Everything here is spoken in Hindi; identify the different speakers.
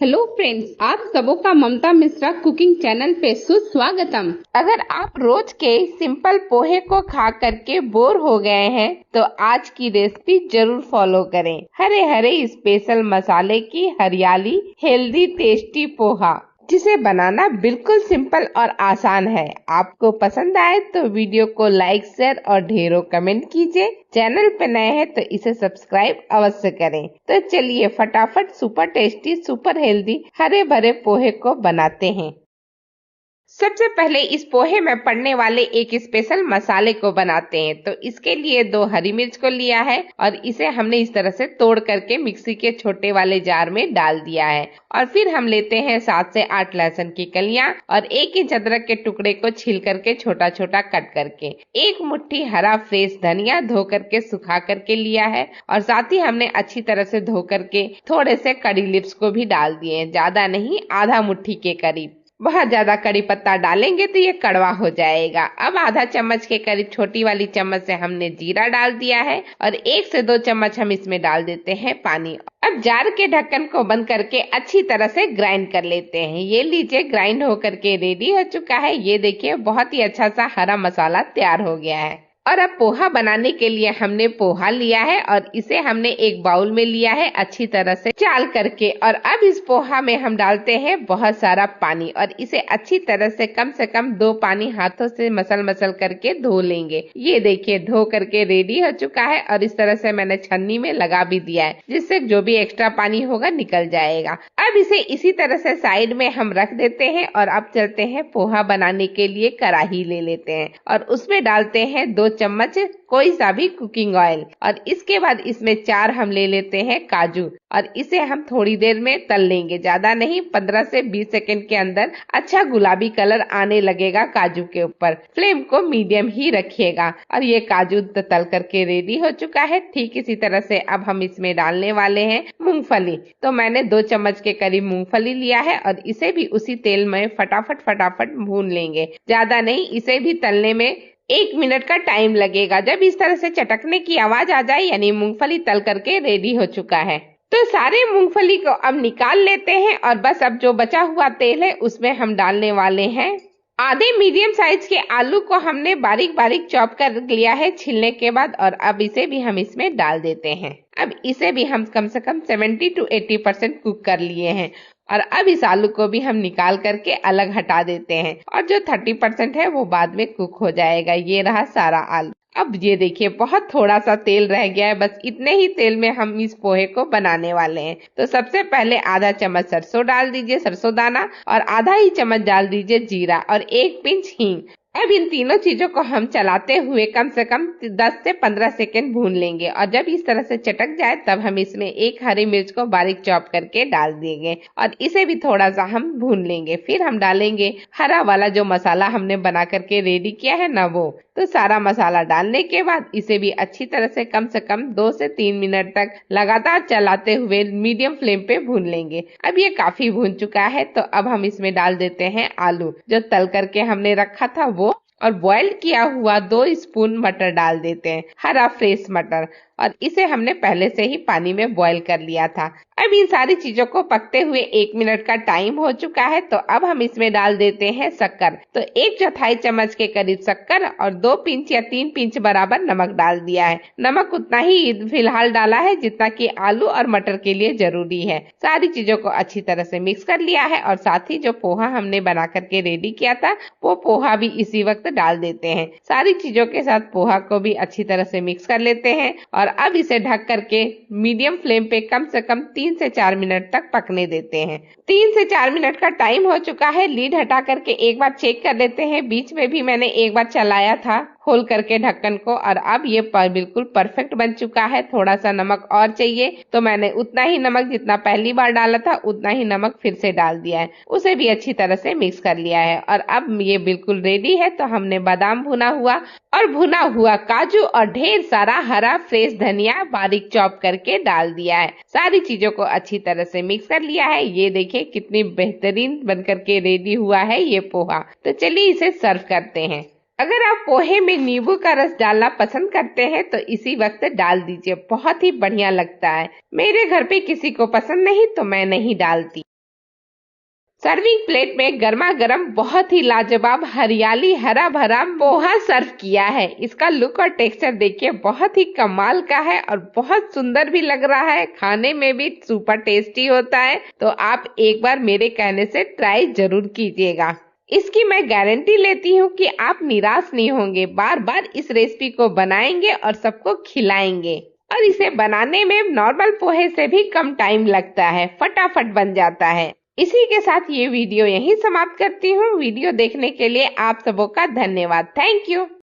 Speaker 1: हेलो फ्रेंड्स, आप सबों का ममता मिश्रा कुकिंग चैनल पे सुस्वागतम।
Speaker 2: अगर आप रोज के सिंपल पोहे को खा करके बोर हो गए हैं तो आज की रेसिपी जरूर फॉलो करें। हरे हरे स्पेशल मसाले की हरियाली हेल्दी टेस्टी पोहा, जिसे बनाना बिल्कुल सिंपल और आसान है। आपको पसंद आए तो वीडियो को लाइक शेयर और ढेरों कमेंट कीजिए। चैनल पे नए हैं तो इसे सब्सक्राइब अवश्य करें। तो चलिए फटाफट सुपर टेस्टी सुपर हेल्दी हरे भरे पोहे को बनाते हैं। सबसे पहले इस पोहे में पड़ने वाले एक स्पेशल मसाले को बनाते हैं। तो इसके लिए 2 हरी मिर्च को लिया है और इसे हमने इस तरह से तोड़ करके मिक्सी के छोटे वाले जार में डाल दिया है। और फिर हम लेते हैं 7 से 8 लहसुन की कलियां और 1 इंच अदरक के टुकड़े को छील करके छोटा छोटा कट करके, 1 मुट्ठी हरा फ्रेश धनिया धो करके सुखा करके लिया है और साथ ही हमने अच्छी तरह से धो करके थोड़े से करी लिव्स को भी डाल दिए, ज्यादा नहीं, आधा मुट्ठी के करीब। बहुत ज्यादा कड़ी पत्ता डालेंगे तो ये कड़वा हो जाएगा। अब आधा चम्मच के करीब छोटी वाली चम्मच से हमने जीरा डाल दिया है और 1 से 2 चम्मच हम इसमें डाल देते हैं पानी। अब जार के ढक्कन को बंद करके अच्छी तरह से ग्राइंड कर लेते हैं। ये लीजिए, ग्राइंड होकर के रेडी हो चुका है। ये देखिए, बहुत ही अच्छा सा हरा मसाला तैयार हो गया है। और अब पोहा बनाने के लिए हमने पोहा लिया है और इसे हमने एक बाउल में लिया है अच्छी तरह से चाल करके। और अब इस पोहा में हम डालते हैं बहुत सारा पानी और इसे अच्छी तरह से कम 2 पानी हाथों से मसल करके धो लेंगे। ये देखिए, धो करके रेडी हो चुका है और इस तरह से मैंने छन्नी में लगा भी दिया है, जिससे जो भी एक्स्ट्रा पानी होगा निकल जाएगा। अब इसे इसी तरह से साइड में हम रख देते हैं और अब चलते हैं पोहा बनाने के लिए कढ़ाई ले लेते हैं और उसमें डालते हैं 2 चम्मच कोई सा भी कुकिंग ऑयल और इसके बाद इसमें 4 हम ले लेते हैं काजू और इसे हम थोड़ी देर में तल लेंगे, ज्यादा नहीं, 15 से 20 सेकंड के अंदर अच्छा गुलाबी कलर आने लगेगा काजू के ऊपर। फ्लेम को मीडियम ही रखिएगा। और ये काजू तल करके रेडी हो चुका है। ठीक इसी तरह से अब हम इसमें डालने वाले हैं मूंगफली। तो मैंने 2 चम्मच के करीब मूंगफली लिया है और इसे भी उसी तेल में फटाफट भून लेंगे, ज्यादा नहीं, इसे भी तलने में 1 मिनट का टाइम लगेगा। जब इस तरह से चटकने की आवाज आ जाए यानी मूंगफली तल करके रेडी हो चुका है। तो सारे मूंगफली को अब निकाल लेते हैं और बस अब जो बचा हुआ तेल है उसमें हम डालने वाले हैं आधे मीडियम साइज के आलू को हमने बारीक बारीक चॉप कर लिया है छीलने के बाद। और अब इसे भी हम इसमें डाल देते हैं। अब इसे भी हम कम से कम 70 to 80% कुक कर लिए हैं और अब इस आलू को भी हम निकाल करके अलग हटा देते हैं और जो 30% है वो बाद में कुक हो जाएगा। ये रहा सारा आलू। अब ये देखिए, बहुत थोड़ा सा तेल रह गया है, बस इतने ही तेल में हम इस पोहे को बनाने वाले हैं। तो सबसे पहले आधा चम्मच सरसों डाल दीजिए, सरसों दाना, और आधा ही चम्मच डाल दीजिए जीरा और 1 पिंच हींग। अब इन तीनों चीजों को हम चलाते हुए कम से कम 10 से 15 सेकेंड भून लेंगे और जब इस तरह से चटक जाए तब हम इसमें 1 हरी मिर्च को बारीक चॉप करके डाल देंगे और इसे भी थोड़ा सा हम भून लेंगे। फिर हम डालेंगे हरा वाला जो मसाला हमने बना करके रेडी किया है ना, वो। तो सारा मसाला डालने के बाद इसे भी अच्छी तरह से कम 2 से 3 मिनट तक लगातार चलाते हुए मीडियम फ्लेम पे भून लेंगे। अब ये काफी भून चुका है। तो अब हम इसमें डाल देते हैं आलू जो तल करके हमने रखा था वो, और बॉइल किया हुआ 2 स्पून मटर डाल देते हैं, हरा फ्रेश मटर, और इसे हमने पहले से ही पानी में बॉईल कर लिया था। अब इन सारी चीजों को पकते हुए 1 मिनट का टाइम हो चुका है। तो अब हम इसमें डाल देते हैं शक्कर। तो 1/4 चम्मच के करीब शक्कर और 2 पिंच या 3 पिंच बराबर नमक डाल दिया है। नमक उतना ही फिलहाल डाला है जितना कि आलू और मटर के लिए जरूरी है। सारी चीजों को अच्छी तरह से मिक्स कर लिया है और साथ ही जो पोहा हमने बना करके रेडी किया था वो पोहा भी इसी वक्त डाल देते हैं। सारी चीजों के साथ पोहा को भी अच्छी तरह से मिक्स कर लेते हैं और अब इसे ढक करके मीडियम फ्लेम पे कम से कम 3 से 4 मिनट तक पकने देते हैं। 3 से 4 मिनट का टाइम हो चुका है। लीड हटा करके एक बार चेक कर लेते हैं। बीच में भी मैंने एक बार चलाया था खोल करके ढक्कन को और अब ये बिल्कुल परफेक्ट बन चुका है। थोड़ा सा नमक और चाहिए तो मैंने उतना ही नमक जितना पहली बार डाला था उतना ही नमक फिर से डाल दिया है, उसे भी अच्छी तरह से मिक्स कर लिया है और अब ये बिल्कुल रेडी है। तो हमने बादाम भुना हुआ काजू और ढेर सारा हरा फ्रेश धनिया बारीक चॉप करके डाल दिया है। सारी चीजों को अच्छी तरह से मिक्स कर लिया है। ये देखिए कितनी बेहतरीन बनकर के रेडी हुआ है ये पोहा। तो चलिए इसे सर्व करते हैं। अगर आप पोहे में नींबू का रस डालना पसंद करते हैं तो इसी वक्त डाल दीजिए, बहुत ही बढ़िया लगता है। मेरे घर पे किसी को पसंद नहीं तो मैं नहीं डालती। सर्विंग प्लेट में गर्मा गर्म बहुत ही लाजवाब हरियाली हरा भरा पोहा सर्व किया है। इसका लुक और टेक्सचर देखिए, बहुत ही कमाल का है और बहुत सुंदर भी लग रहा है। खाने में भी सुपर टेस्टी होता है, तो आप एक बार मेरे कहने से ट्राई जरूर कीजिएगा। इसकी मैं गारंटी लेती हूँ कि आप निराश नहीं होंगे, बार बार इस रेसिपी को बनाएंगे और सबको खिलाएंगे। और इसे बनाने में नॉर्मल पोहे से भी कम टाइम लगता है, फटाफट बन जाता है। इसी के साथ ये वीडियो यहीं समाप्त करती हूँ। वीडियो देखने के लिए आप सबों का धन्यवाद। Thank you.